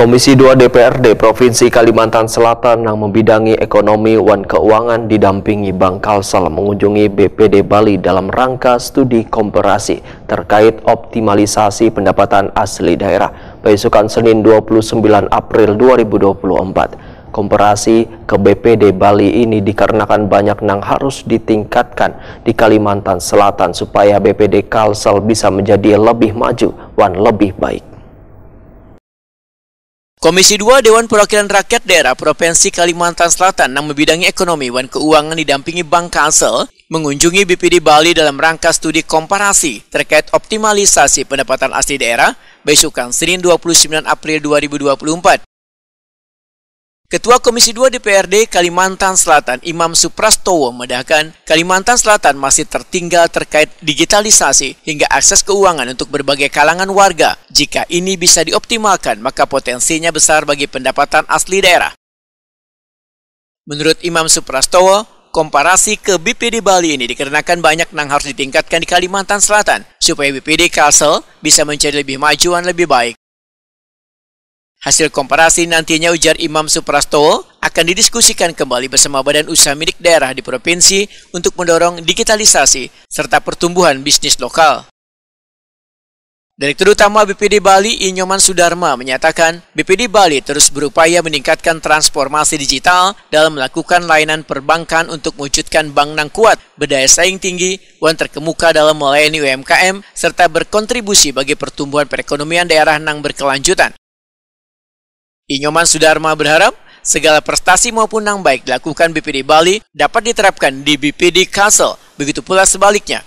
Komisi 2 DPRD Provinsi Kalimantan Selatan yang membidangi ekonomi dan keuangan didampingi Bank Kalsel mengunjungi BPD Bali dalam rangka studi komparasi terkait optimalisasi pendapatan asli daerah. Besokan Senin 29 April 2024. Komparasi ke BPD Bali ini dikarenakan banyak yang harus ditingkatkan di Kalimantan Selatan supaya BPD Kalsel bisa menjadi lebih maju dan lebih baik. Komisi 2 Dewan Perwakilan Rakyat Daerah Provinsi Kalimantan Selatan yang membidangi ekonomi dan keuangan didampingi Bank Kalsel mengunjungi BPD Bali dalam rangka studi komparasi terkait optimalisasi pendapatan asli daerah besokan Senin 29 April 2024. Ketua Komisi 2 DPRD Kalimantan Selatan Imam Suprastowo memedahkan Kalimantan Selatan masih tertinggal terkait digitalisasi hingga akses keuangan untuk berbagai kalangan warga. Jika ini bisa dioptimalkan, maka potensinya besar bagi pendapatan asli daerah. Menurut Imam Suprastowo, komparasi ke BPD Bali ini dikarenakan banyak yang harus ditingkatkan di Kalimantan Selatan supaya BPD Kalsel bisa menjadi lebih maju dan lebih baik. Hasil komparasi nantinya, ujar Imam Suprastowo, akan didiskusikan kembali bersama badan usaha milik daerah di provinsi untuk mendorong digitalisasi serta pertumbuhan bisnis lokal. Direktur Utama BPD Bali Inyoman Sudarma menyatakan BPD Bali terus berupaya meningkatkan transformasi digital dalam melakukan layanan perbankan untuk mewujudkan bank yang kuat, berdaya saing tinggi, dan terkemuka dalam melayani UMKM serta berkontribusi bagi pertumbuhan perekonomian daerah yang berkelanjutan. Inyoman Sudarma berharap segala prestasi maupun yang baik dilakukan BPD Bali dapat diterapkan di BPD Kalsel, begitu pula sebaliknya.